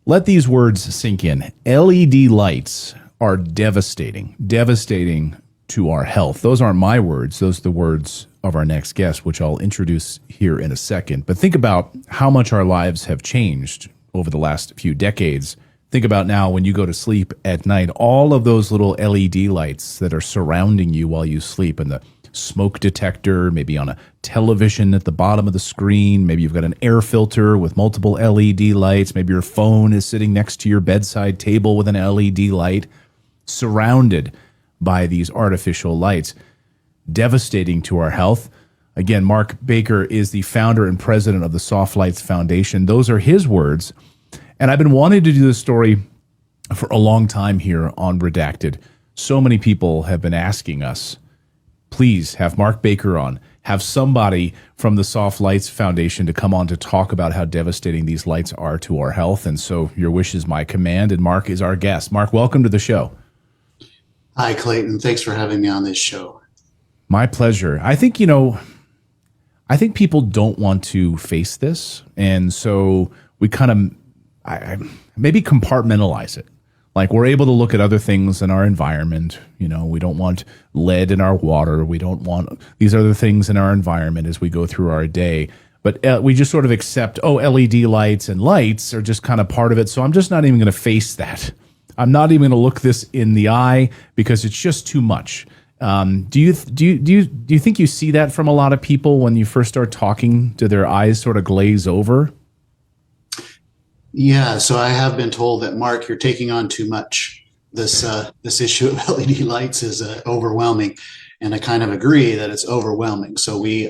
Let these words sink in. LED lights are devastating to our health. Those aren't my words. Those are the words of our next guest, which I'll introduce here in a second. But think about how much our lives have changed over the last few decades. Think about now when you go to sleep at night, all of those little LED lights that are surrounding you while you sleep, and the smoke detector, maybe on a television at the bottom of the screen. Maybe you've got an air filter with multiple LED lights. Maybe your phone is sitting next to your bedside table with an LED light, surrounded by these artificial lights. Devastating to our health. Again, Mark Baker is the founder and president of the Soft Lights Foundation. Those are his words. And I've been wanting to do this story for a long time here on Redacted. So many people have been asking us, please have Mark Baker on, have somebody from the Soft Lights Foundation to come on to talk about how devastating these lights are to our health. And so your wish is my command, and Mark is our guest. Mark, welcome to the show. Hi, Clayton. Thanks for having me on this show. My pleasure. I think people don't want to face this. And so we kind of maybe compartmentalize it. Like, we're able to look at other things in our environment. We don't want lead in our water. We don't want these other things in our environment as we go through our day. But we just sort of accept, LED lights and lights are just kind of part of it. So I'm just not even going to face that. I'm not even going to look this in the eye because it's just too much. Do you think you see that from a lot of people when you first start talking? Do their eyes sort of glaze over? Yeah, so I have been told that, Mark, you're taking on too much. This issue of LED lights is overwhelming, and I kind of agree that it's overwhelming. So we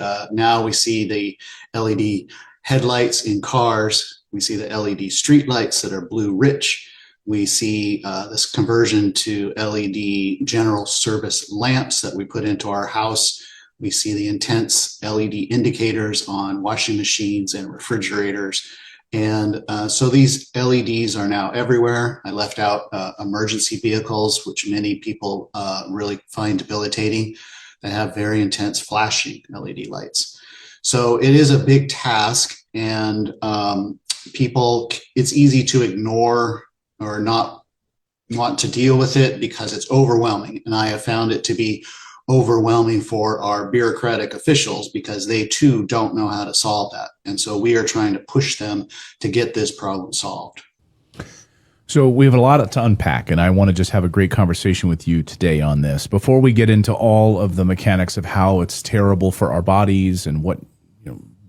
see the LED headlights in cars. We see the LED street lights that are blue rich. We see this conversion to LED general service lamps that we put into our house. We see the intense LED indicators on washing machines and refrigerators. And so these LEDs are now everywhere. I left out emergency vehicles, which many people really find debilitating. They have very intense flashing LED lights. So it is a big task, and it's easy to ignore or not want to deal with it because it's overwhelming. And I have found it to be overwhelming for our bureaucratic officials because they too don't know how to solve that. And so we are trying to push them to get this problem solved. So we have a lot to unpack, and I want to just have a great conversation with you today on this. Before we get into all of the mechanics of how it's terrible for our bodies and what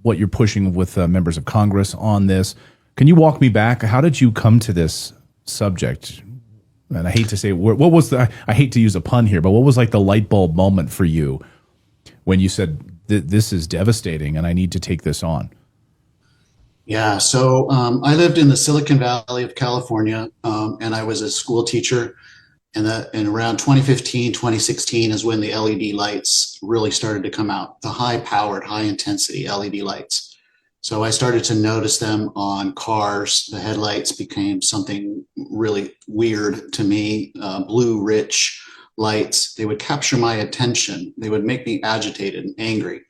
you're pushing with members of Congress on this, can you walk me back? How did you come to this subject? And I hate to say, I hate to use a pun here, but what was like the light bulb moment for you when you said, this is devastating and I need to take this on? Yeah, so I lived in the Silicon Valley of California, and I was a school teacher. And around 2015, 2016 is when the LED lights really started to come out, the high-powered, high-intensity LED lights. So I started to notice them on cars. The headlights became something really weird to me, blue, rich lights. They would capture my attention. They would make me agitated and angry.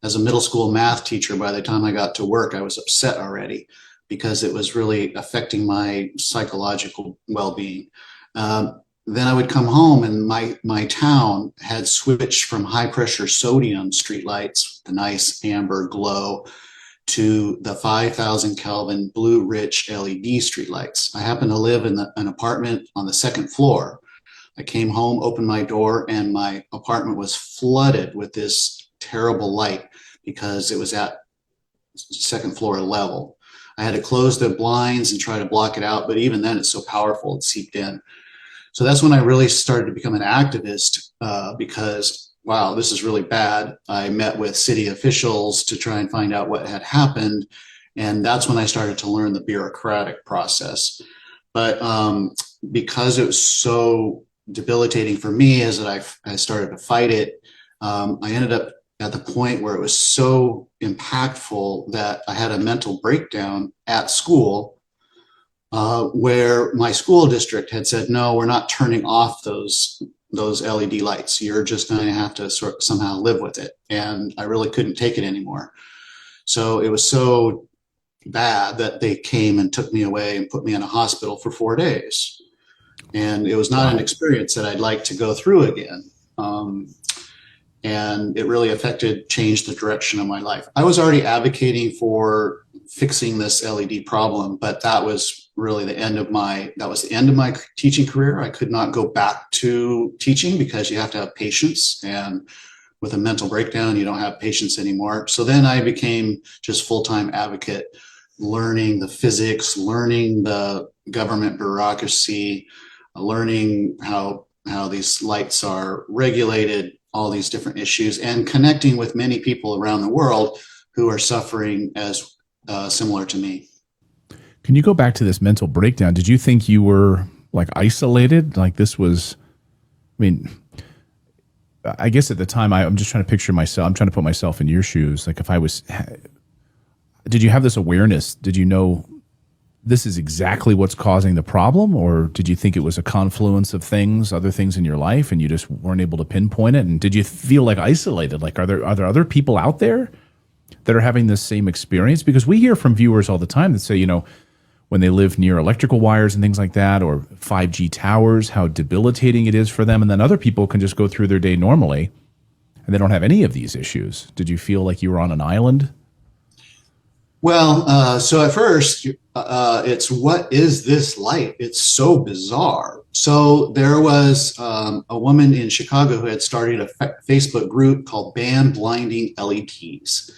As a middle school math teacher, by the time I got to work, I was upset already because it was really affecting my psychological well-being. Then I would come home, and my town had switched from high-pressure sodium streetlights, the nice amber glow, to the 5,000 Kelvin blue rich LED streetlights. I happen to live in an apartment on the second floor. I came home, opened my door, and my apartment was flooded with this terrible light because it was at second floor level. I had to close the blinds and try to block it out, but even then it's so powerful it seeped in. So that's when I really started to become an activist because wow, this is really bad. I met with city officials to try and find out what had happened. And that's when I started to learn the bureaucratic process. But because it was so debilitating for me as I started to fight it, I ended up at the point where it was so impactful that I had a mental breakdown at school where my school district had said, no, we're not turning off those LED lights. You're just going to have to somehow live with it. And I really couldn't take it anymore. So it was so bad that they came and took me away and put me in a hospital for 4 days. And it was not an experience that I'd like to go through again. And it really changed the direction of my life. I was already advocating for fixing this LED problem, but that was really the end of my teaching career. I could not go back to teaching because you have to have patience, and with a mental breakdown, you don't have patience anymore. So then I became just full-time advocate, learning the physics, learning the government bureaucracy, learning how these lights are regulated, all these different issues, and connecting with many people around the world who are suffering as similar to me. Can you go back to this mental breakdown? Did you think you were like isolated? Like this was, I mean, I guess at the time I'm just trying to picture myself. I'm trying to put myself in your shoes. Like if I was, did you have this awareness? Did you know this is exactly what's causing the problem? Or did you think it was a confluence of things, other things in your life, and you just weren't able to pinpoint it? And did you feel like isolated? Like, are there other people out there that are having this same experience? Because we hear from viewers all the time that say, when they live near electrical wires and things like that, or 5G towers, how debilitating it is for them. And then other people can just go through their day normally and they don't have any of these issues. Did you feel like you were on an island? Well, so at first, it's what is this light? It's so bizarre. So there was a woman in Chicago who had started a Facebook group called Ban Blinding LEDs.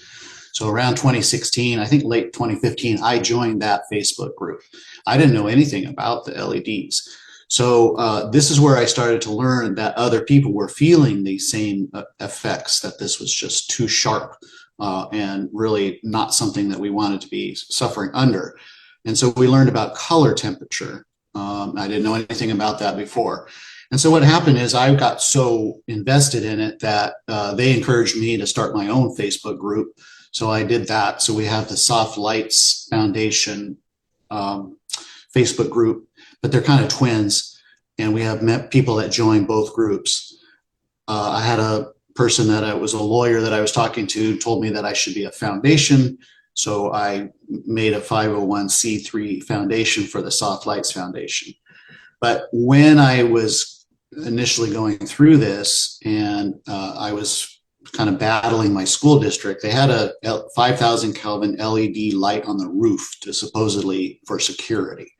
So around 2016, I think late 2015, I joined that Facebook group. I didn't know anything about the LEDs. So this is where I started to learn that other people were feeling these same effects, that this was just too sharp. And really not something that we wanted to be suffering under. And so we learned about color temperature. I didn't know anything about that before. And so what happened is I got so invested in it that they encouraged me to start my own Facebook group. So I did that. So we have the Soft Lights Foundation Facebook group, but they're kind of twins. And we have met people that join both groups. I had a person that was a lawyer that I was talking to told me that I should be a foundation. So I made a 501c3 foundation for the Soft Lights Foundation. But when I was initially going through this and I was kind of battling my school district, they had a 5,000 Kelvin LED light on the roof to supposedly for security.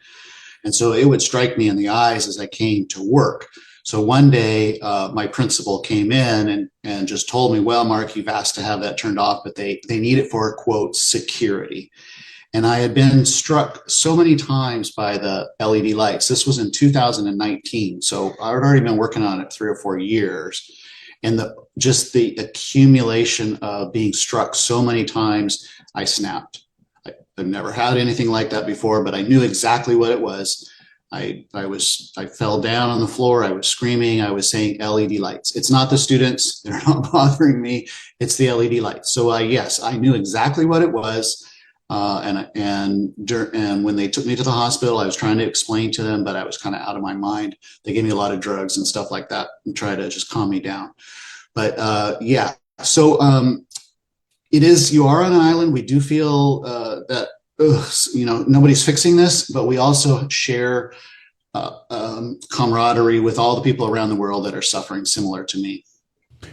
And so it would strike me in the eyes as I came to work. So one day, my principal came in and just told me, well, Mark, you've asked to have that turned off, but they need it for, quote, security. And I had been struck so many times by the LED lights. This was in 2019. So I had already been working on it 3 or 4 years. And just the accumulation of being struck so many times, I snapped. I've never had anything like that before, but I knew exactly what it was. I fell down on the floor. I was screaming. I was saying LED lights. It's not the students. They're not bothering me. It's the LED lights. So yes, I knew exactly what it was. And when they took me to the hospital, I was trying to explain to them, but I was kind of out of my mind. They gave me a lot of drugs and stuff like that and try to just calm me down. But yeah, so it is, you are on an island. We do feel that nobody's fixing this, but we also share camaraderie with all the people around the world that are suffering similar to me.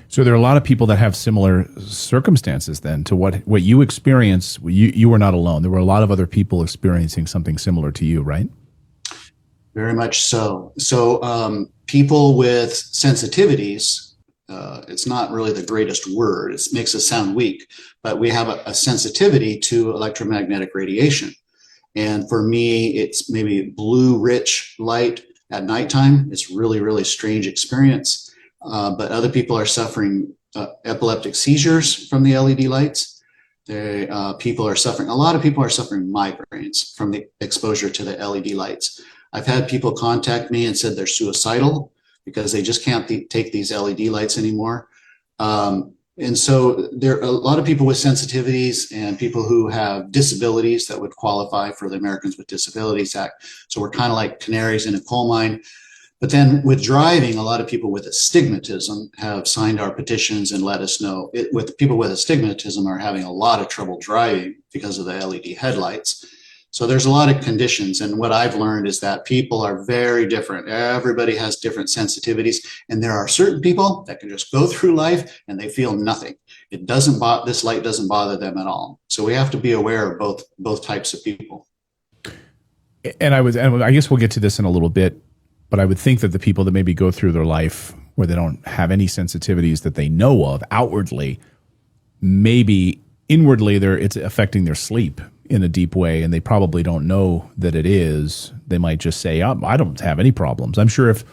So there are a lot of people that have similar circumstances then to what you experience. You were not alone. There were a lot of other people experiencing something similar to you, right? Very much so. So people with sensitivities, it's not really the greatest word. It makes us sound weak, but we have a sensitivity to electromagnetic radiation. And for me, it's maybe blue rich light at nighttime. It's really, really strange experience. But other people are suffering epileptic seizures from the LED lights. A lot of people are suffering migraines from the exposure to the LED lights. I've had people contact me and said they're suicidal because they just can't take these LED lights anymore. And so there are a lot of people with sensitivities and people who have disabilities that would qualify for the Americans with Disabilities Act. So we're kind of like canaries in a coal mine. But then with driving, a lot of people with astigmatism have signed our petitions and let us know with people with astigmatism are having a lot of trouble driving because of the LED headlights. So there's a lot of conditions. And what I've learned is that people are very different. Everybody has different sensitivities. And there are certain people that can just go through life and they feel nothing. This light doesn't bother them at all. So we have to be aware of both types of people. And I guess we'll get to this in a little bit, but I would think that the people that maybe go through their life where they don't have any sensitivities that they know of outwardly, maybe inwardly it's affecting their sleep in a deep way, and they probably don't know that it is. They might just say, I don't have any problems. I'm sure if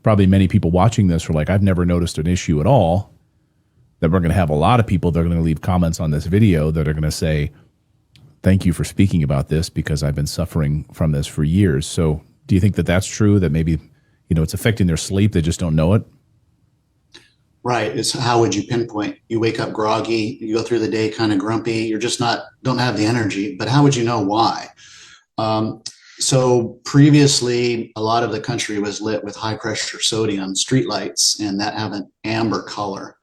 probably many people watching this are like, I've never noticed an issue at all, that we're going to have a lot of people that are going to leave comments on this video that are going to say, thank you for speaking about this because I've been suffering from this for years. So do you think that that's true, that maybe, it's affecting their sleep, they just don't know it? Right. It's how would you pinpoint? You wake up groggy, you go through the day kind of grumpy, you're just don't have the energy, but how would you know why? So previously, a lot of the country was lit with high pressure sodium streetlights, and that have an amber color.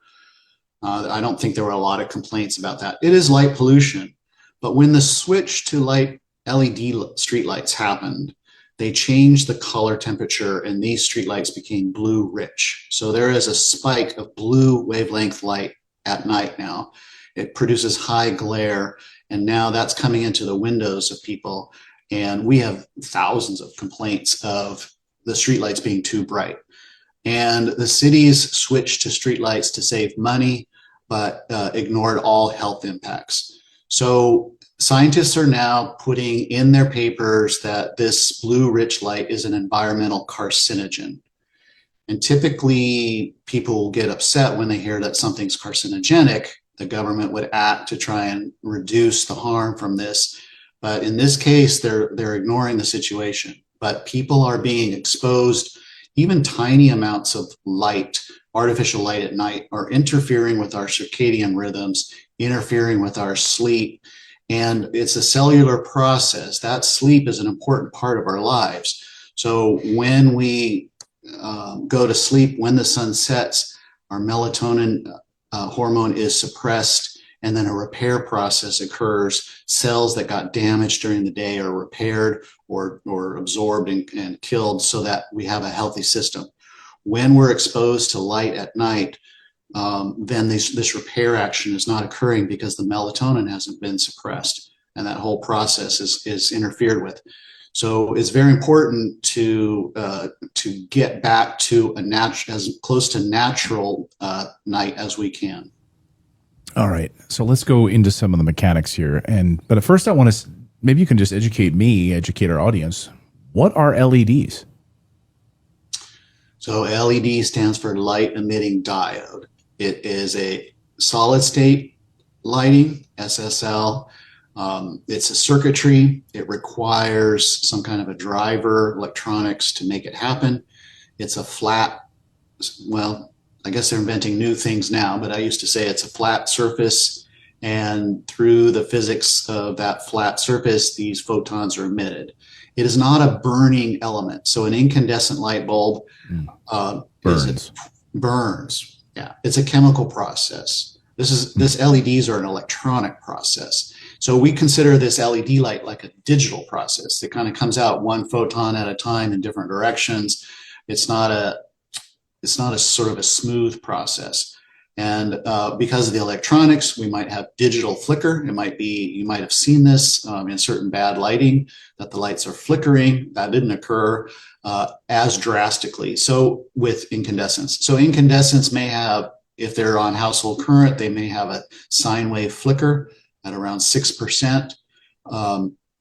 I don't think there were a lot of complaints about that. It is light pollution, but when the switch to light LED streetlights happened, they changed the color temperature and these streetlights became blue rich. So there is a spike of blue wavelength light at night now. It produces high glare, and now that's coming into the windows of people. And we have thousands of complaints of the streetlights being too bright. And the cities switched to streetlights to save money, but ignored all health impacts. So scientists are now putting in their papers that this blue rich light is an environmental carcinogen. And typically people will get upset when they hear that something's carcinogenic. The government would act to try and reduce the harm from this. But in this case, they're ignoring the situation. But people are being exposed. Even tiny amounts of light, artificial light at night, are interfering with our circadian rhythms, interfering with our sleep. And it's a cellular process. That sleep is an important part of our lives. So when we go to sleep, when the sun sets, our melatonin hormone is suppressed, and then a repair process occurs. Cells that got damaged during the day are repaired or absorbed and killed so that we have a healthy system. When we're exposed to light at night, then this repair action is not occurring because the melatonin hasn't been suppressed, and that whole process is interfered with. So it's very important to get back to as close to natural night as we can. All right, so let's go into some of the mechanics here. But at first, I want to maybe you can just educate our audience. What are LEDs? So LED stands for light emitting diode. It is a solid state lighting, SSL. It's a circuitry. It requires some kind of a driver, electronics to make it happen. It's a flat, well, I guess they're inventing new things now, but I used to say it's a flat surface. And through the physics of that flat surface, these photons are emitted. It is not a burning element. So an incandescent light bulb burns. Yeah, it's a chemical process. This LEDs are an electronic process. So we consider this LED light like a digital process. It kind of comes out one photon at a time in different directions. It's not a sort of a smooth process. And because of the electronics, we might have digital flicker. You might have seen this in certain bad lighting, that the lights are flickering. That didn't occur as drastically. So with incandescents. So incandescents may have, if they're on household current, they may have a sine wave flicker at around 6%.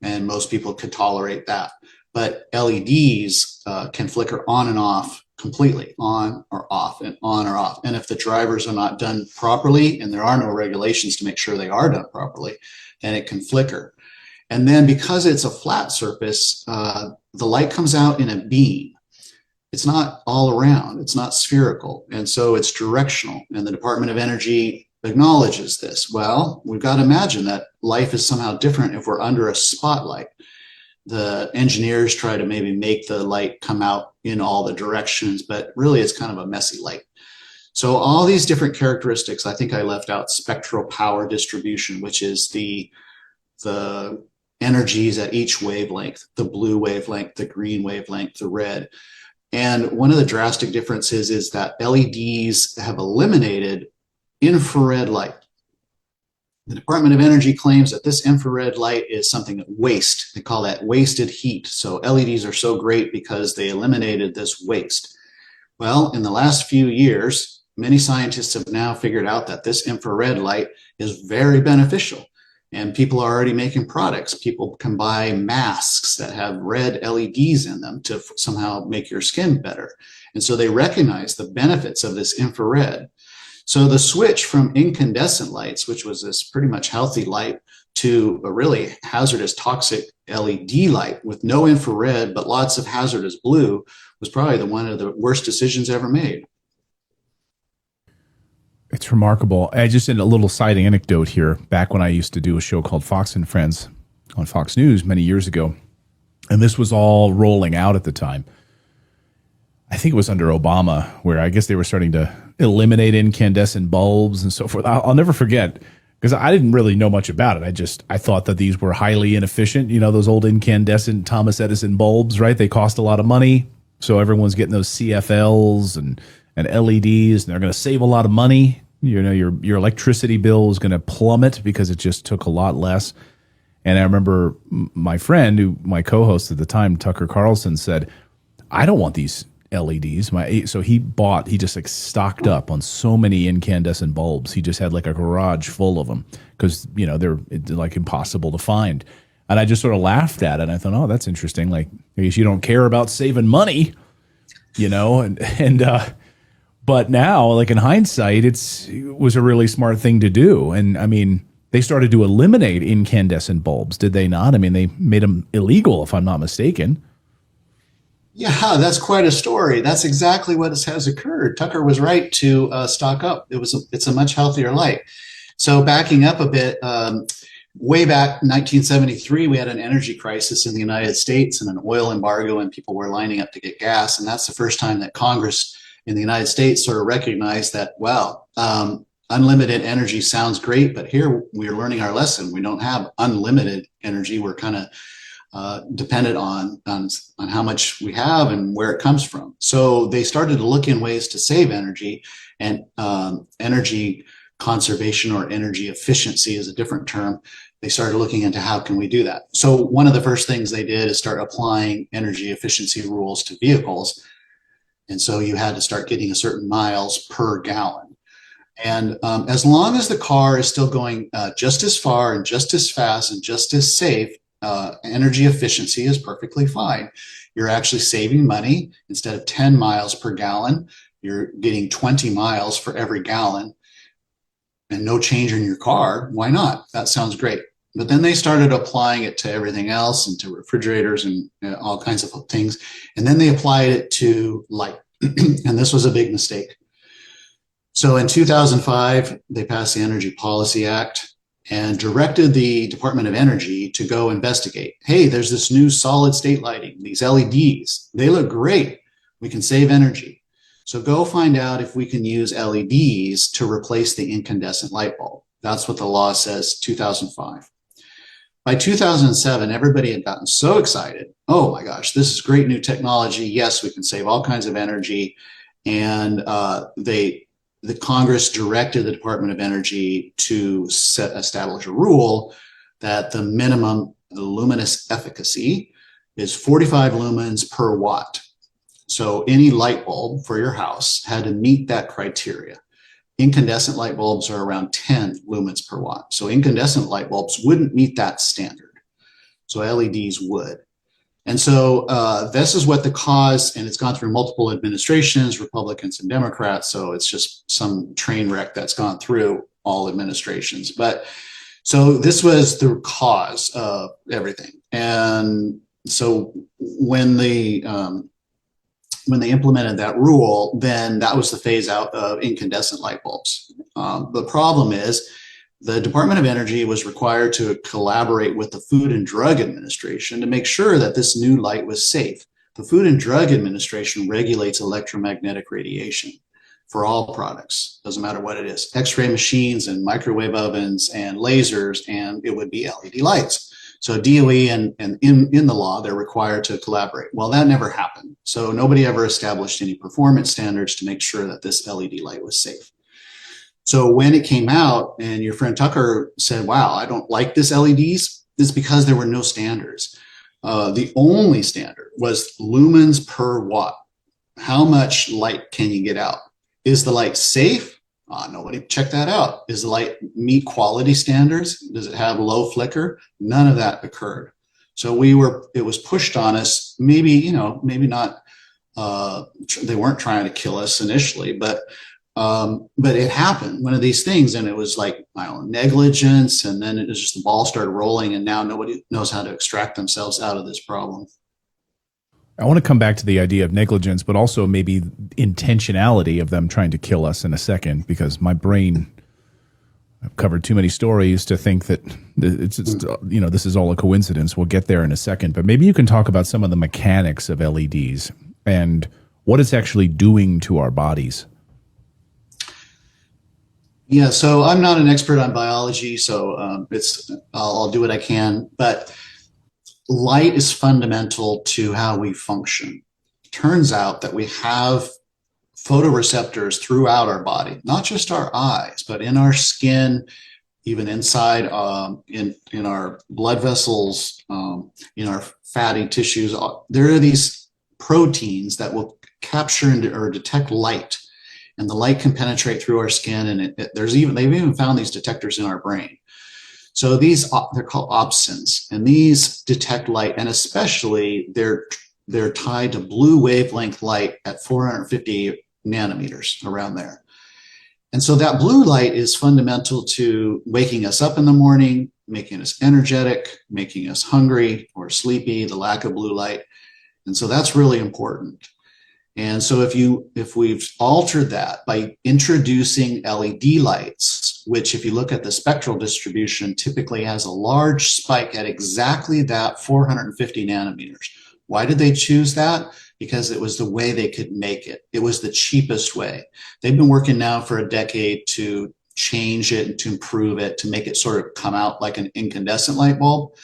And most people could tolerate that. But LEDs can flicker on and off completely, on or off and on or off. And if the drivers are not done properly, and there are no regulations to make sure they are done properly, then it can flicker. And then because it's a flat surface, the light comes out in a beam. It's not all around, it's not spherical. And so it's directional. And the Department of Energy acknowledges this. Well, we've got to imagine that life is somehow different if we're under a spotlight. the engineers try to maybe make the light come out in all the directions, but really it's kind of a messy light. So all these different characteristics, I think I left out spectral power distribution, which is the energies at each wavelength, the blue wavelength, the green wavelength, the red. And one of the drastic differences is that LEDs have eliminated infrared light. The Department of Energy claims that this infrared light is something that waste. They call that wasted heat. So LEDs are so great because they eliminated this waste. Well, in the last few years, many scientists have now figured out that this infrared light is very beneficial. And people are already making products. People can buy masks that have red LEDs in them to somehow make your skin better. And so they recognize the benefits of this infrared. So the switch from incandescent lights, which was this pretty much healthy light, to a really hazardous toxic LED light with no infrared, but lots of hazardous blue, was probably one of the worst decisions ever made. It's remarkable. I just did a little side anecdote here. Back when I used to do a show called Fox and Friends on Fox News many years ago, and this was all rolling out at the time. I think it was under Obama, where I guess they were starting to eliminate incandescent bulbs and so forth. I'll never forget, because I didn't really know much about it. I thought that these were highly inefficient. You know, those old incandescent Thomas Edison bulbs, right? They cost a lot of money. So everyone's getting those CFLs and LEDs, and they're going to save a lot of money. You know, your electricity bill is going to plummet because it just took a lot less. And I remember my friend, my co-host at the time, Tucker Carlson, said, I don't want these LEDs. So he just like stocked up on so many incandescent bulbs. He just had like a garage full of them because, you know, they're like impossible to find. And I just sort of laughed at it. And I thought, oh, that's interesting. Like, I guess you don't care about saving money, you know, but now, like in hindsight, it was a really smart thing to do. And I mean, they started to eliminate incandescent bulbs, did they not? I mean, they made them illegal, if I'm not mistaken. Yeah, that's quite a story. That's exactly what has occurred. Tucker was right to stock up. It's a much healthier light. So backing up a bit, way back in 1973, we had an energy crisis in the United States and an oil embargo, and people were lining up to get gas. And that's the first time that Congress in the United States sort of recognized that, well, unlimited energy sounds great, but here we're learning our lesson. We don't have unlimited energy. We're kind of dependent on how much we have and where it comes from. So they started to look in ways to save energy, and energy conservation or energy efficiency is a different term. They started looking into how can we do that. So one of the first things they did is start applying energy efficiency rules to vehicles. And so you had to start getting a certain miles per gallon. And as long as the car is still going just as far and just as fast and just as safe, energy efficiency is perfectly fine. You're actually saving money. Instead of 10 miles per gallon, you're getting 20 miles for every gallon and no change in your car. Why not? That sounds great. But then they started applying it to everything else and to refrigerators and all kinds of things. And then they applied it to light. And this was a big mistake. So in 2005, they passed the Energy Policy Act and directed the Department of Energy to go investigate. Hey, there's this new solid state lighting, these LEDs. They look great. We can save energy. So go find out if we can use LEDs to replace the incandescent light bulb. That's what the law says, 2005. By 2007, everybody had gotten so excited. Oh my gosh, this is great new technology. Yes, we can save all kinds of energy. And the Congress directed the Department of Energy to establish a rule that the minimum luminous efficacy is 45 lumens per watt. So any light bulb for your house had to meet that criteria. Incandescent light bulbs are around 10 lumens per watt. So incandescent light bulbs wouldn't meet that standard. So LEDs would. And so this is what the cause, and it's gone through multiple administrations, Republicans and Democrats. So it's just some train wreck that's gone through all administrations. But so this was the cause of everything. And so when they implemented that rule, then that was the phase out of incandescent light bulbs. The problem is the Department of Energy was required to collaborate with the Food and Drug Administration to make sure that this new light was safe. The Food and Drug Administration regulates electromagnetic radiation for all products, doesn't matter what it is, X-ray machines and microwave ovens and lasers, and it would be LED lights. So DOE and in the law, they're required to collaborate. Well, that never happened. So nobody ever established any performance standards to make sure that this LED light was safe. So when it came out and your friend Tucker said, wow, I don't like this LEDs, it's because there were no standards. The only standard was lumens per watt. How much light can you get out? Is the light safe? Nobody checked that out. Is the light meet quality standards? Does it have low flicker? None of that occurred. So it was pushed on us. Maybe not. They weren't trying to kill us initially, but it happened, one of these things, and it was like, I don't know, negligence, and then it was just the ball started rolling, and now nobody knows how to extract themselves out of this problem. I want to come back to the idea of negligence, but also maybe intentionality of them trying to kill us in a second, because my brain, I've covered too many stories to think that it's this is all a coincidence. We'll get there in a second, but maybe you can talk about some of the mechanics of LEDs and what it's actually doing to our bodies. Yeah, so I'm not an expert on biology, so I'll do what I can, but light is fundamental to how we function. It turns out that we have photoreceptors throughout our body, not just our eyes, but in our skin, even inside in our blood vessels, in our fatty tissues. There are these proteins that will capture or detect light, and the light can penetrate through our skin, and they've even found these detectors in our brain. So they're called opsins, and these detect light, and especially they're tied to blue wavelength light at 450 nanometers, around there. And so that blue light is fundamental to waking us up in the morning, making us energetic, making us hungry or sleepy, the lack of blue light. And so that's really important. And so if we've altered that by introducing LED lights, which if you look at the spectral distribution, typically has a large spike at exactly that 450 nanometers. Why did they choose that? Because it was the way they could make it. It was the cheapest way. They've been working now for a decade to change it and to improve it, to make it sort of come out like an incandescent light bulb.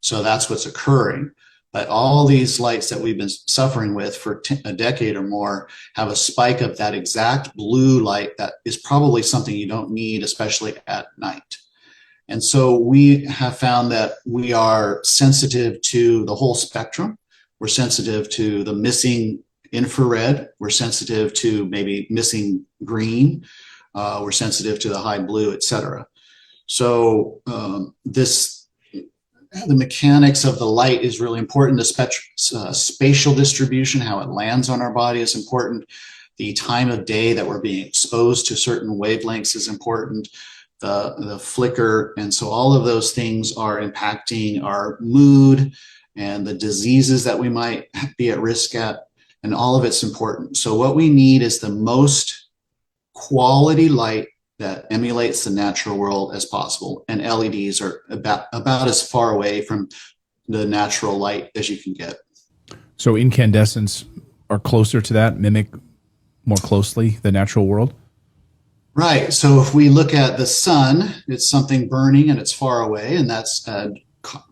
So that's what's occurring. But all these lights that we've been suffering with for a decade or more have a spike of that exact blue light that is probably something you don't need, especially at night. And so we have found that we are sensitive to the whole spectrum. We're sensitive to the missing infrared. We're sensitive to maybe missing green. We're sensitive to the high blue, et cetera. So the mechanics of the light is really important. The spatial distribution, how it lands on our body, is important. The time of day that we're being exposed to certain wavelengths is important. The flicker. And so all of those things are impacting our mood and the diseases that we might be at risk at. And all of it's important. So what we need is the most quality light that emulates the natural world as possible. And LEDs are about as far away from the natural light as you can get. So incandescents are closer to that, mimic more closely the natural world? Right. So if we look at the sun, it's something burning and it's far away, and that's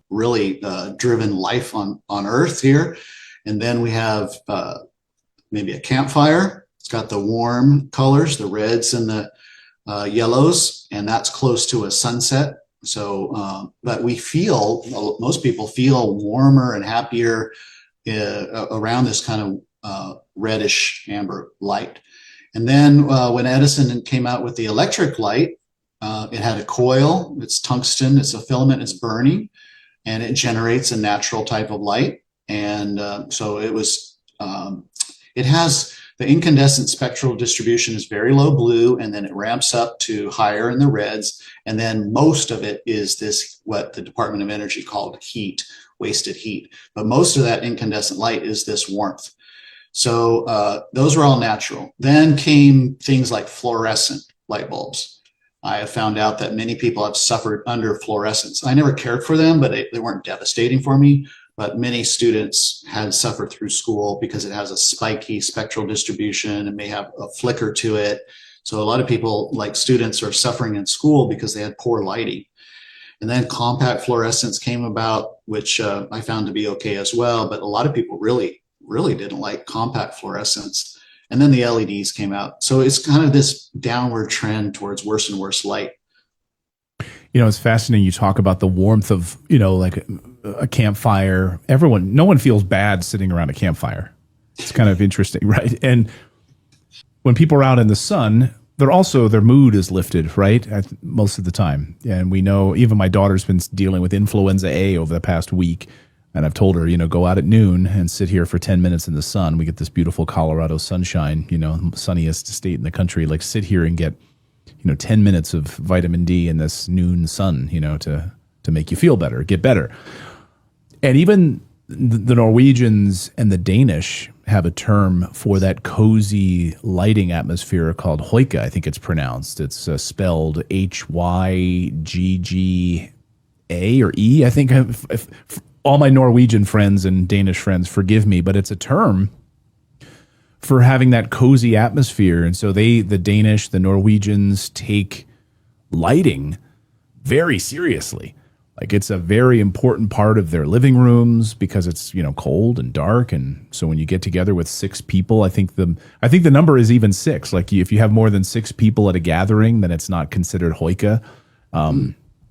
really driven life on Earth here. And then we have maybe a campfire. It's got the warm colors, the reds and the yellows, and that's close to a sunset. So, but most people feel warmer and happier around this kind of reddish amber light. And then when Edison came out with the electric light, it had a coil, it's tungsten, it's a filament, it's burning, and it generates a natural type of light. And so it has the incandescent spectral distribution is very low blue, and then it ramps up to higher in the reds. And then most of it is this, what the Department of Energy called heat, wasted heat. But most of that incandescent light is this warmth. So those were all natural. Then came things like fluorescent light bulbs. I have found out that many people have suffered under fluorescence. I never cared for them, but they weren't devastating for me. But many students had suffered through school because it has a spiky spectral distribution and may have a flicker to it. So a lot of people, like students, are suffering in school because they had poor lighting. And then compact fluorescence came about, which I found to be okay as well. But a lot of people really, really didn't like compact fluorescence. And then the LEDs came out. So it's kind of this downward trend towards worse and worse light. You know, it's fascinating. You talk about the warmth of, like a campfire. No one feels bad sitting around a campfire. It's kind of interesting, right? And when people are out in the sun, their mood is lifted, right? Most of the time. And we know, even my daughter's been dealing with influenza A over the past week. And I've told her, go out at noon and sit here for 10 minutes in the sun. We get this beautiful Colorado sunshine, sunniest state in the country. Like, sit here and get, 10 minutes of vitamin D in this noon sun, to make you feel better, get better. And even the Norwegians and the Danish have a term for that cozy lighting atmosphere called hoika. I think it's pronounced. It's spelled Hygga or E. I think if all my Norwegian friends and Danish friends forgive me, but it's a term for having that cozy atmosphere. And so the Danish, the Norwegians take lighting very seriously. Like, it's a very important part of their living rooms because it's, cold and dark. And so when you get together with 6 people, I think the number is even 6. Like, if you have more than 6 people at a gathering, then it's not considered hoika.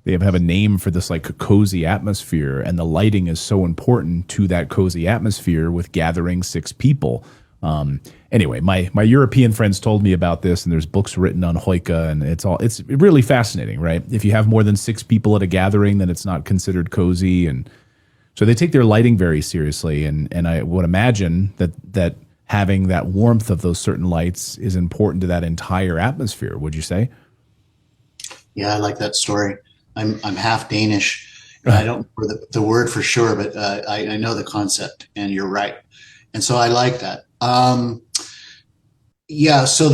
They have a name for this, like, cozy atmosphere, and the lighting is so important to that cozy atmosphere with gathering 6 people. Anyway, my European friends told me about this, and there's books written on hoika, and it's really fascinating, right? If you have more than 6 people at a gathering, then it's not considered cozy. And so they take their lighting very seriously. And I would imagine that having that warmth of those certain lights is important to that entire atmosphere. Would you say? Yeah, I like that story. I'm half Danish. I don't know the word for sure, but I know the concept, and you're right. And so I like that. So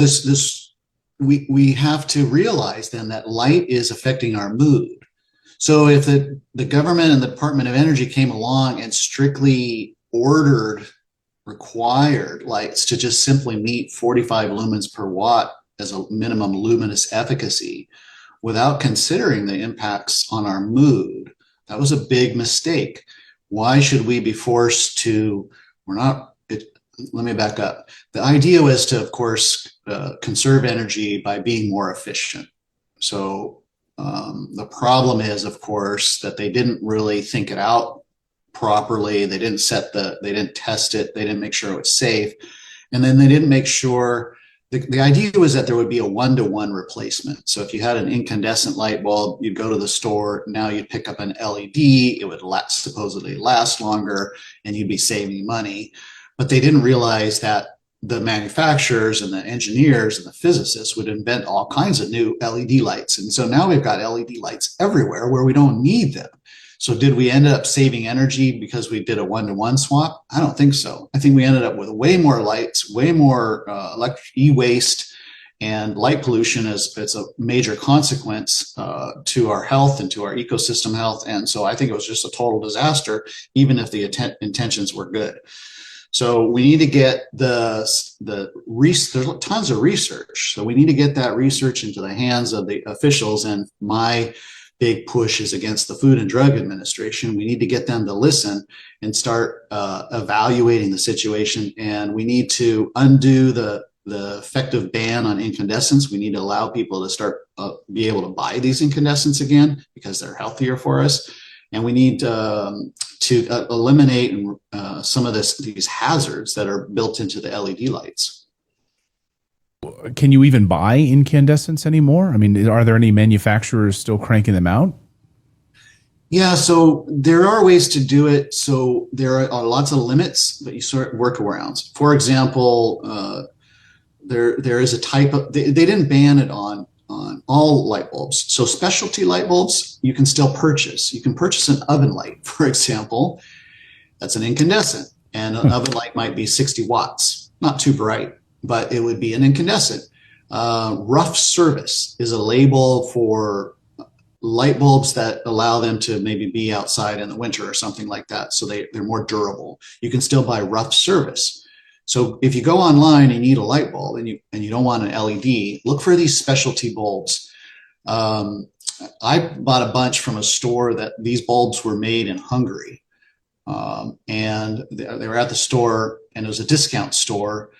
we have to realize then that light is affecting our mood. So if the government and the Department of Energy came along and strictly required lights to just simply meet 45 lumens per watt as a minimum luminous efficacy, without considering the impacts on our mood, that was a big mistake. Why should we be forced to? Let me back up. The idea was to, of course, conserve energy by being more efficient. So the problem is, of course, that they didn't really think it out properly. They didn't test it. They didn't make sure it was safe. And then they didn't make sure. The idea was that there would be a 1-to-1 replacement. So if you had an incandescent light bulb, you'd go to the store. Now you'd pick up an LED. It would supposedly last longer, and you'd be saving money. But they didn't realize that the manufacturers and the engineers and the physicists would invent all kinds of new LED lights. And so now we've got LED lights everywhere where we don't need them. So did we end up saving energy because we did a 1-to-1 swap? I don't think so. I think we ended up with way more lights, way more e-waste, and light pollution it's a major consequence to our health and to our ecosystem health. And so I think it was just a total disaster, even if the intentions were good. So we need to get there's tons of research. So we need to get that research into the hands of the officials. And my big push is against the Food and Drug Administration. We need to get them to listen and start evaluating the situation. And we need to undo the effective ban on incandescents. We need to allow people to start be able to buy these incandescents again because they're healthier for us. And we need to eliminate some of these hazards that are built into the LED lights. Can you even buy incandescents anymore? I mean, are there any manufacturers still cranking them out? Yeah, so there are ways to do it. So there are lots of limits, but you sort of workarounds. For example, there is a type of they didn't ban it on all light bulbs. So specialty light bulbs you can still purchase. You can purchase an oven light, for example. That's an incandescent, and an oven light might be 60 watts. Not too bright, but it would be an incandescent. Rough service is a label for light bulbs that allow them to maybe be outside in the winter or something like that. So they're more durable. You can still buy rough service. So if you go online and you need a light bulb and you don't want an LED, look for these specialty bulbs. I bought a bunch from a store that these bulbs were made in Hungary. And they were at the store, and it was a discount store.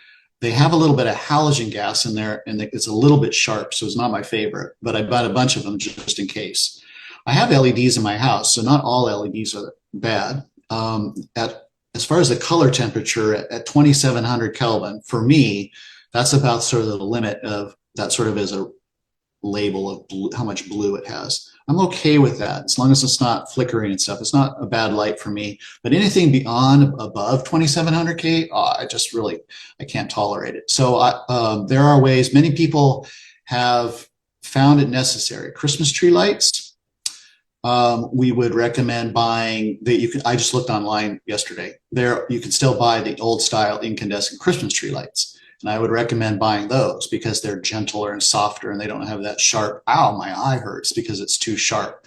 They have a little bit of halogen gas in there, and it's a little bit sharp, so it's not my favorite, but I bought a bunch of them just in case. I have LEDs in my house, so not all LEDs are bad. As far as the color temperature at 2700 Kelvin, for me, that's about sort of the limit of that, sort of as a label of blue, how much blue it has. I'm okay with that as long as it's not flickering and stuff. It's not a bad light for me. But anything beyond above 2700K, I can't tolerate it. So there are ways. Many people have found it necessary. Christmas tree lights. We would recommend buying that. I just looked online yesterday. There you can still buy the old style incandescent Christmas tree lights. And I would recommend buying those because they're gentler and softer, and they don't have that sharp, ow, my eye hurts because it's too sharp.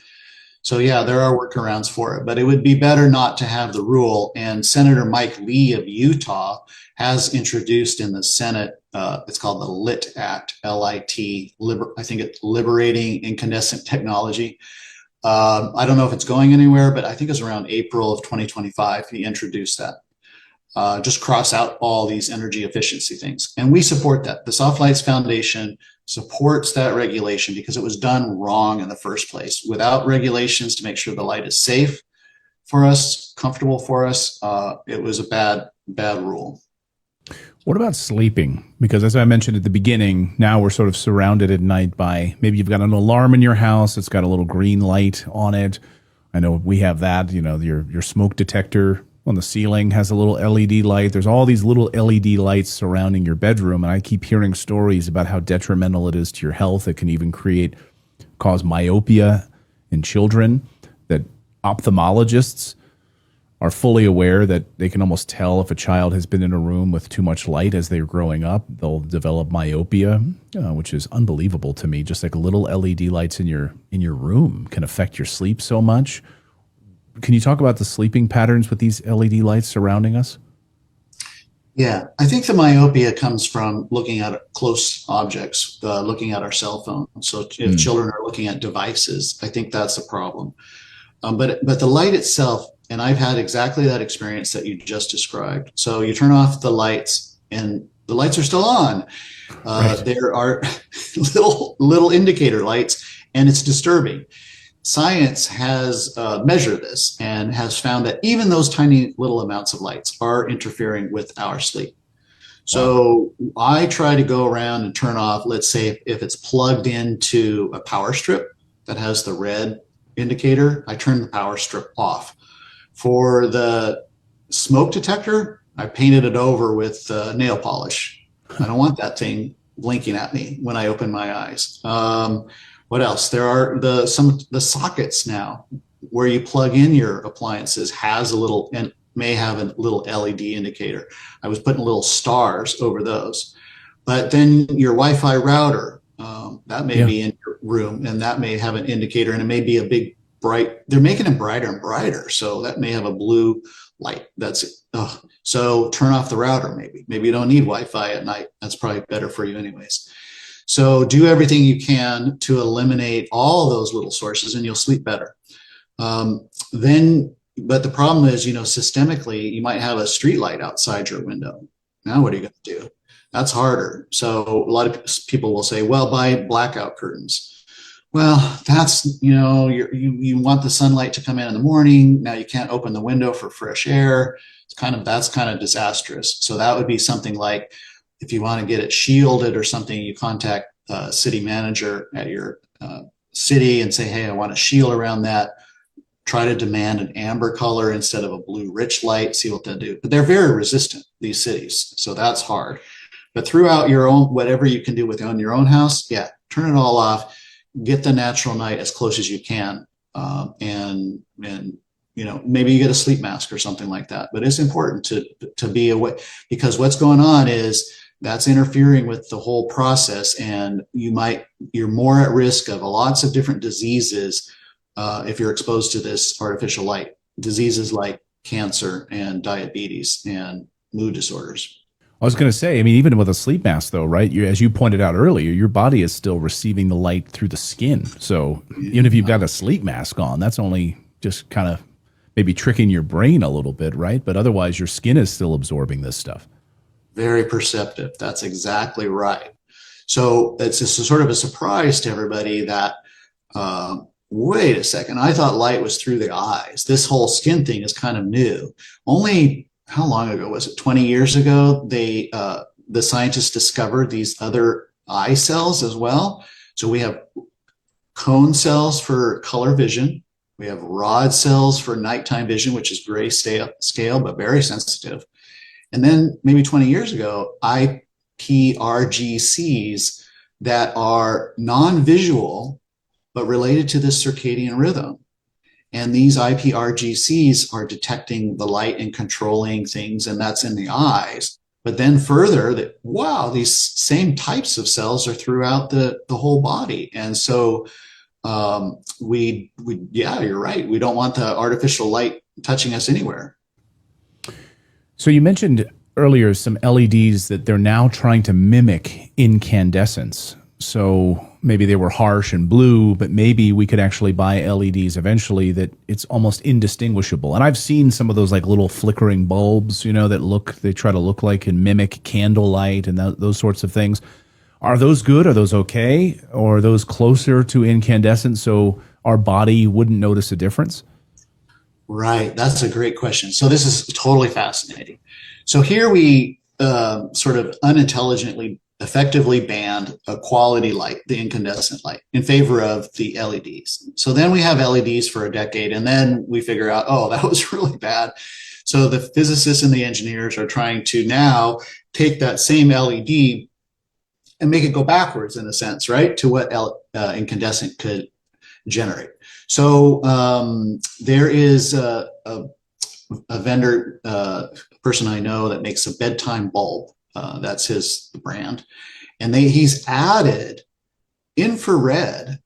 So yeah, there are workarounds for it, but it would be better not to have the rule. And Senator Mike Lee of Utah has introduced in the Senate, it's called the LIT Act, L-I-T, I think it's Liberating Incandescent Technology. I don't know if it's going anywhere, but I think it's around April of 2025 he introduced that. Just cross out all these energy efficiency things. And we support that. The Soft Lights Foundation supports that regulation because it was done wrong in the first place. Without regulations to make sure the light is safe for us, comfortable for us, it was a bad rule. What about sleeping? Because as I mentioned at the beginning, now we're sort of surrounded at night by, maybe you've got an alarm in your house. It's got a little green light on it. I know we have that, your smoke detector on the ceiling has a little LED light. There's all these little LED lights surrounding your bedroom. And I keep hearing stories about how detrimental it is to your health. It can even cause myopia in children, that ophthalmologists are fully aware that they can almost tell if a child has been in a room with too much light as they're growing up. They'll develop myopia, which is unbelievable to me. Just like little LED lights in your room can affect your sleep so much. Can you talk about the sleeping patterns with these LED lights surrounding us? Yeah, I think the myopia comes from looking at close objects, looking at our cell phone. So if children are looking at devices, I think that's a problem. But the light itself, and I've had exactly that experience that you just described. So you turn off the lights and the lights are still on. Right. There are little indicator lights, and it's disturbing. Science has measured this and has found that even those tiny little amounts of lights are interfering with our sleep. So I try to go around and turn off, let's say if it's plugged into a power strip that has the red indicator, I turn the power strip off. For the smoke detector, I painted it over with nail polish. I don't want that thing blinking at me when I open my eyes. What else? There are the sockets now where you plug in your appliances has a little, and may have a little LED indicator. I was putting little stars over those. But then your Wi-Fi router, that may be in your room, and that may have an indicator, and it may be a big bright, they're making them brighter and brighter. So that may have a blue light. So turn off the router maybe. Maybe you don't need Wi-Fi at night. That's probably better for you anyways. So do everything you can to eliminate all those little sources, and you'll sleep better. But the problem is, systemically, you might have a street light outside your window. Now, what are you going to do? That's harder. So a lot of people will say, well, buy blackout curtains. Well, that's, you want the sunlight to come in the morning. Now you can't open the window for fresh air. That's kind of disastrous. So that would be something like, if you want to get it shielded or something, you contact a city manager at your city and say, hey, I want a shield around that. Try to demand an amber color instead of a blue rich light, see what they'll do. But they're very resistant, these cities. So that's hard. But throughout your own, whatever you can do within your own house, turn it all off, get the natural night as close as you can. And maybe you get a sleep mask or something like that. But it's important to be aware, because what's going on is that's interfering with the whole process, and you're more at risk of lots of different diseases if you're exposed to this artificial light. Diseases like cancer and diabetes and mood disorders. I was going to say, I mean, even with a sleep mask, though, right? As you pointed out earlier, your body is still receiving the light through the skin. So even if you've got a sleep mask on, that's only just kind of maybe tricking your brain a little bit, right? But otherwise, your skin is still absorbing this stuff. Very perceptive. That's exactly right. So it's just a sort of a surprise to everybody that, wait a second, I thought light was through the eyes. This whole skin thing is kind of new. Only how long ago was it? 20 years ago, the scientists discovered these other eye cells as well. So we have cone cells for color vision. We have rod cells for nighttime vision, which is gray scale, but very sensitive. And then maybe 20 years ago, IPRGCs that are non-visual, but related to this circadian rhythm. And these IPRGCs are detecting the light and controlling things, and that's in the eyes. But then further, that wow, these same types of cells are throughout the whole body. And so yeah, you're right. We don't want the artificial light touching us anywhere. So you mentioned earlier some LEDs that they're now trying to mimic incandescence. So maybe they were harsh and blue, but maybe we could actually buy LEDs eventually that it's almost indistinguishable. And I've seen some of those like little flickering bulbs, they try to look like and mimic candlelight and those sorts of things. Are those good? Are those okay? Or are those closer to incandescent so our body wouldn't notice a difference? Right. That's a great question. So this is totally fascinating. So here we sort of unintelligently effectively banned a quality light, the incandescent light, in favor of the LEDs. So then we have LEDs for a decade, and then we figure out, oh, that was really bad. So the physicists and the engineers are trying to now take that same LED and make it go backwards in a sense, right, to what incandescent could generate. So there is a vendor, person I know that makes a bedtime bulb. That's his brand. And he's added infrared.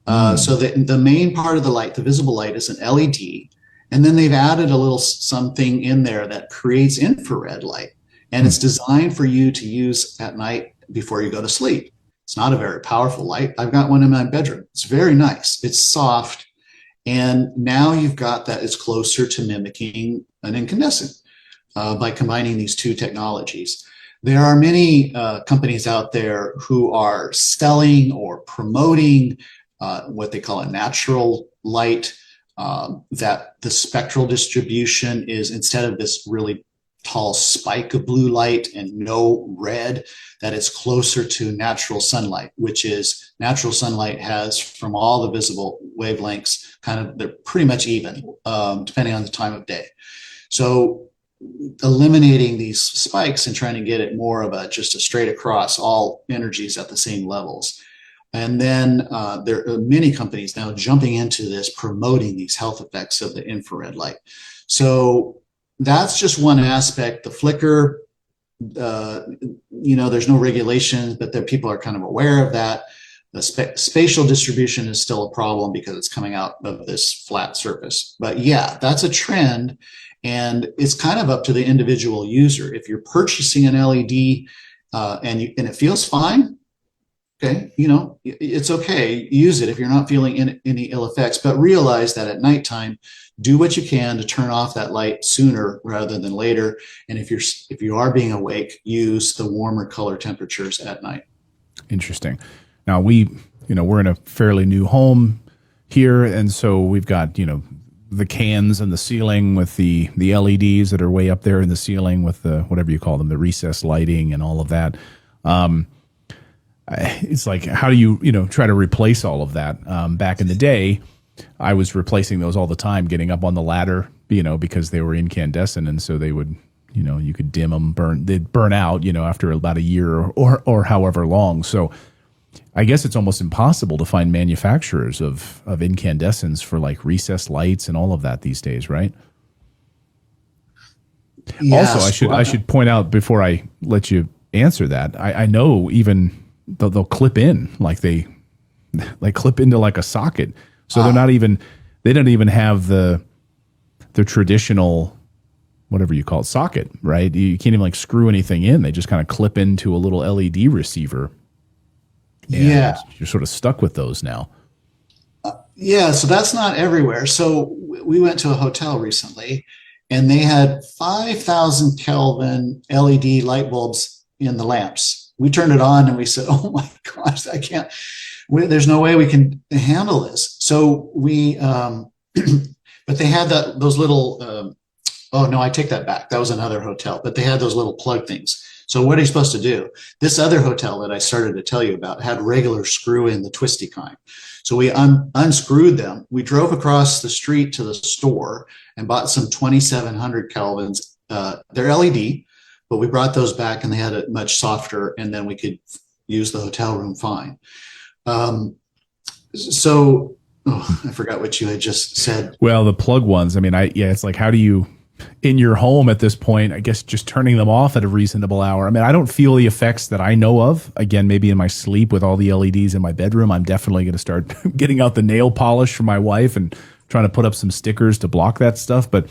So the main part of the light, the visible light, is an LED. And then they've added a little something in there that creates infrared light. And it's designed for you to use at night before you go to sleep. It's not a very powerful light. I've got one in my bedroom. It's very nice. It's soft. And now you've got that it's closer to mimicking an incandescent by combining these two technologies. There are many companies out there who are selling or promoting what they call a natural light, that the spectral distribution is, instead of this really tall spike of blue light and no red, that it's closer to natural sunlight, which is natural sunlight has, from all the visible wavelengths, they're pretty much even, depending on the time of day. So eliminating these spikes and trying to get it more of just a straight across all energies at the same levels. And then there are many companies now jumping into this, promoting these health effects of the infrared light. So that's just one aspect. The flicker, there's no regulations, but then people are kind of aware of that. The spatial distribution is still a problem because it's coming out of this flat surface. But yeah, that's a trend. And it's kind of up to the individual user. If you're purchasing an LED and it feels fine, okay, it's okay. Use it if you're not feeling any ill effects. But realize that at nighttime, do what you can to turn off that light sooner rather than later. And if you are being awake, use the warmer color temperatures at night. Interesting. Now we're in a fairly new home here, and so we've got the cans in the ceiling with the LEDs that are way up there in the ceiling with the whatever you call them, the recessed lighting and all of that. It's like, how do you try to replace all of that? Back in the day, I was replacing those all the time, getting up on the ladder, because they were incandescent, and so they would, you could dim them, they'd burn out, after about a year or however long. So I guess it's almost impossible to find manufacturers of incandescents for like recessed lights and all of that these days, right? Yes. Also, I should point out before I let you answer that. I know even they'll clip in like they clip into like a socket. So they don't even have the traditional, whatever you call it, socket, right? You can't even like screw anything in. They just kind of clip into a little LED receiver. And Yeah. you're sort of stuck with those now. Yeah, so that's not everywhere. So we went to a hotel recently and they had 5,000 Kelvin LED light bulbs in the lamps. We turned it on and we said, oh my gosh, there's no way we can handle this. So but they had those little, oh no, I take that back. That was another hotel, but they had those little plug things. So what are you supposed to do? This other hotel that I started to tell you about had regular screw in, the twisty kind. So we unscrewed them. We drove across the street to the store and bought some 2,700 Kelvins. They're LED, but we brought those back and they had it much softer, and then we could use the hotel room fine. I forgot what you had just said. Well, the plug ones, I mean, it's like, how do you, in your home at this point, I guess just turning them off at a reasonable hour. I mean, I don't feel the effects that I know of. Again, maybe in my sleep with all the LEDs in my bedroom, I'm definitely going to start getting out the nail polish for my wife and trying to put up some stickers to block that stuff. But,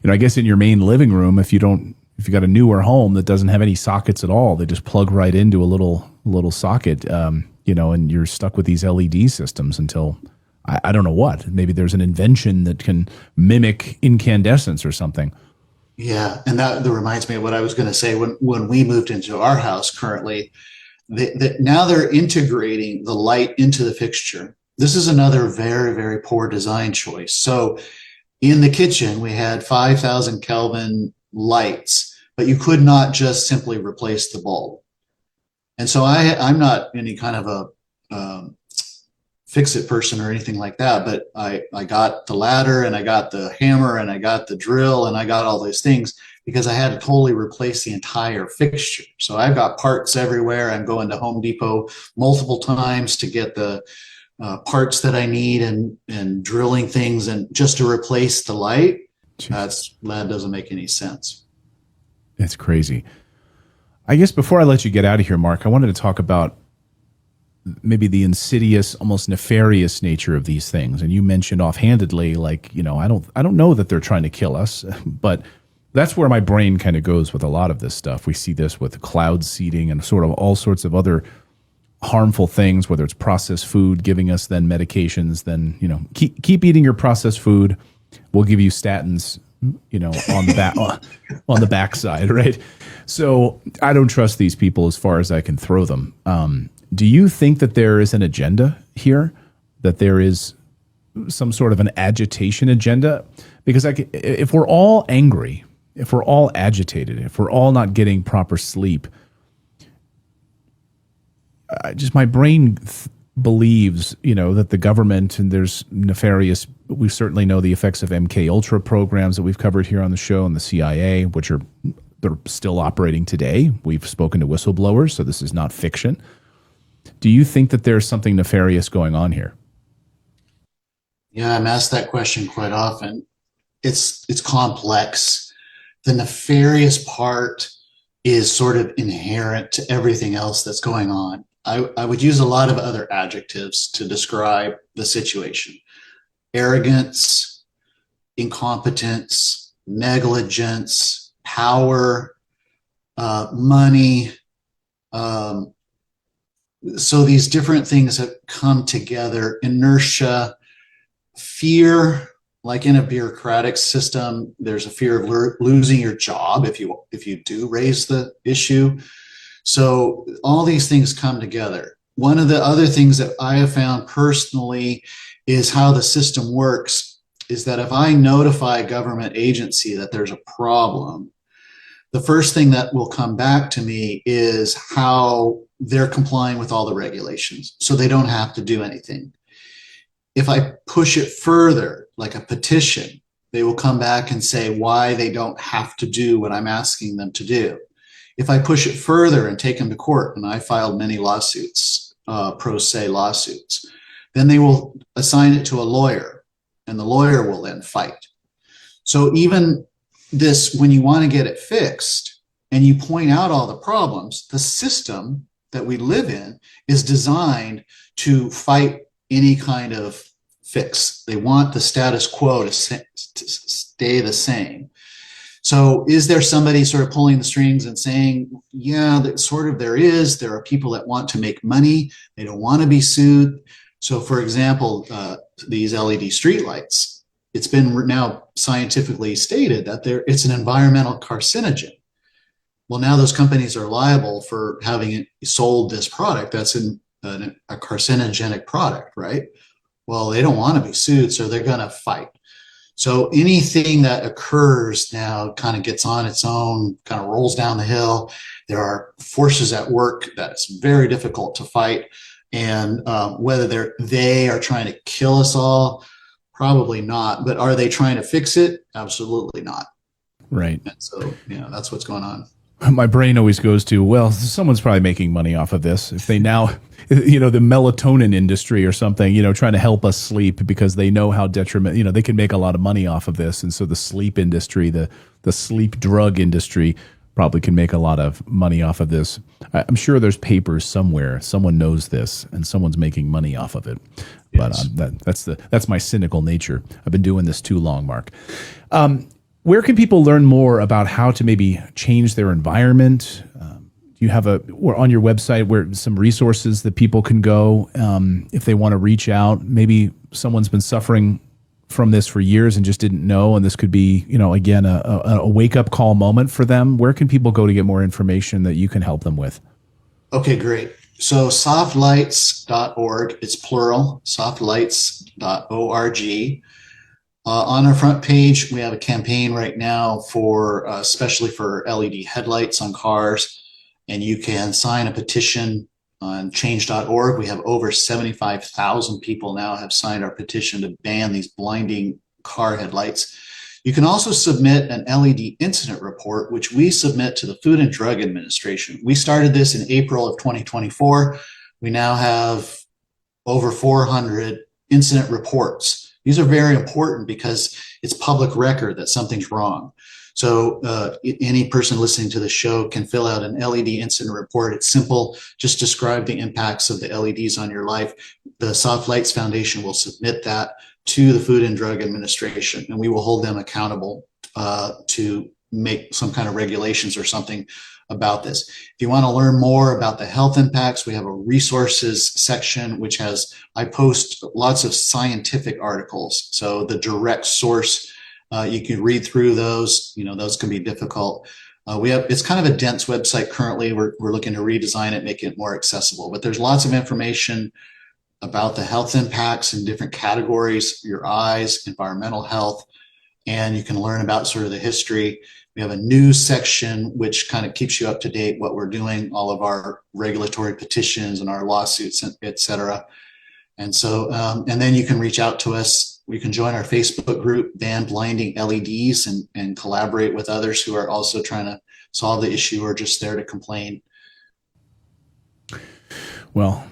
I guess in your main living room, if you got a newer home that doesn't have any sockets at all, they just plug right into a little socket, and you're stuck with these LED systems until I don't know what. Maybe there's an invention that can mimic incandescence or something. Yeah, and that reminds me of what I was going to say. When we moved into our house currently, now they're integrating the light into the fixture. This is another very, very poor design choice. So in the kitchen, we had 5,000 Kelvin lights, but you could not just simply replace the bulb. And so I'm not any kind of a fix-it person or anything like that, but I got the ladder and I got the hammer and I got the drill and I got all those things because I had to totally replace the entire fixture. So I've got parts everywhere. I'm going to Home Depot multiple times to get the parts that I need and drilling things and just to replace the light. That doesn't make any sense. It's crazy. I guess before I let you get out of here, Mark, I wanted to talk about maybe the insidious, almost nefarious nature of these things. And you mentioned offhandedly, like, I don't know that they're trying to kill us, but that's where my brain kind of goes with a lot of this stuff. We see this with cloud seeding and sort of all sorts of other harmful things, whether it's processed food giving us then medications, then, keep eating your processed food. We'll give you statins, on the back, on the backside. Right. So I don't trust these people as far as I can throw them. Do you think that there is an agenda here, that there is some sort of an agitation agenda? Because if we're all angry, if we're all agitated, if we're all not getting proper sleep, my brain believes, that the government, and there's nefarious, we certainly know the effects of MK Ultra programs that we've covered here on the show, and the CIA, they're still operating today. We've spoken to whistleblowers, so this is not fiction. Do you think that there's something nefarious going on here? Yeah, I'm asked that question quite often. It's complex. The nefarious part is sort of inherent to everything else that's going on. I would use a lot of other adjectives to describe the situation: arrogance, incompetence, negligence, power, money. So these different things have come together: inertia, fear. Like in a bureaucratic system, there's a fear of losing your job if you do raise the issue. So all these things come together. One of the other things that I have found personally is how the system works is that if I notify a government agency that there's a problem, the first thing that will come back to me is how they're complying with all the regulations, so they don't have to do anything. If I push it further, like a petition, they will come back and say why they don't have to do what I'm asking them to do. If I push it further and take them to court, and I filed many lawsuits, pro se lawsuits, then they will assign it to a lawyer, and the lawyer will then fight. So even this, when you want to get it fixed, and you point out all the problems, the system that we live in is designed to fight any kind of fix. They want the status quo to stay the same. So is there somebody sort of pulling the strings and saying, yeah, that sort of there is. There are people that want to make money. They don't want to be sued. So for example, these LED streetlights, it's been now scientifically stated that it's an environmental carcinogen. Well, now those companies are liable for having sold this product that's a carcinogenic product, right? Well, they don't want to be sued, so they're going to fight. So anything that occurs now kind of gets on its own, kind of rolls down the hill. There are forces at work that's very difficult to fight. And whether they are trying to kill us all, probably not. But are they trying to fix it? Absolutely not. Right. And so, that's what's going on. My brain always goes to, well, someone's probably making money off of this. If they now, the melatonin industry or something, trying to help us sleep because they know how detrimental, they can make a lot of money off of this. And so the sleep industry, the sleep drug industry probably can make a lot of money off of this. I'm sure there's papers somewhere. Someone knows this and someone's making money off of it. Yes. But that's my cynical nature. I've been doing this too long, Mark. Where can people learn more about how to maybe change their environment? Do you have or on your website where some resources that people can go if they want to reach out? Maybe someone's been suffering from this for years and just didn't know, and this could be, again, a wake-up call moment for them. Where can people go to get more information that you can help them with? Okay, great. So softlights.org, it's plural, softlights.org. On our front page, we have a campaign right now for, especially for LED headlights on cars, and you can sign a petition on change.org. We have over 75,000 people now have signed our petition to ban these blinding car headlights. You can also submit an LED incident report, which we submit to the Food and Drug Administration. We started this in April of 2024. We now have over 400 incident reports. These are very important because it's public record that something's wrong. So any person listening to the show can fill out an LED incident report. It's simple. Just describe the impacts of the LEDs on your life. The Soft Lights Foundation will submit that to the Food and Drug Administration, and we will hold them accountable to make some kind of regulations or something about this. If you want to learn more about the health impacts, we have a resources section, which I post lots of scientific articles. So the direct source, you can read through those, those can be difficult. It's kind of a dense website currently. We're looking to redesign it, make it more accessible, but there's lots of information about the health impacts in different categories, your eyes, environmental health, and you can learn about sort of the history. We have a news section, which kind of keeps you up to date, what we're doing, all of our regulatory petitions and our lawsuits, et cetera. And so, and then you can reach out to us. You can join our Facebook group, Ban Blinding LEDs, and collaborate with others who are also trying to solve the issue or just there to complain. Well,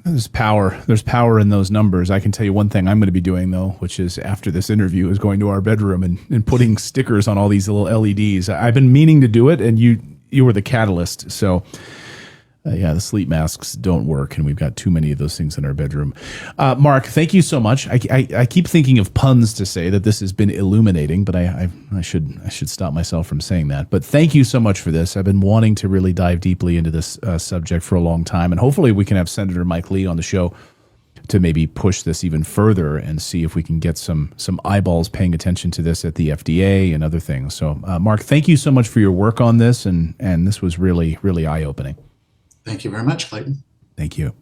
there's power in those numbers. I can tell you one thing I'm going to be doing, though, which is after this interview is going to our bedroom and putting stickers on all these little LEDs. I've been meaning to do it, and you were the catalyst. So the sleep masks don't work, and we've got too many of those things in our bedroom. Mark, thank you so much. I keep thinking of puns to say that this has been illuminating, but I should stop myself from saying that. But thank you so much for this. I've been wanting to really dive deeply into this subject for a long time, and hopefully we can have Senator Mike Lee on the show to maybe push this even further and see if we can get some eyeballs paying attention to this at the FDA and other things. So, Mark, thank you so much for your work on this, and this was really, really eye-opening. Thank you very much, Clayton. Thank you.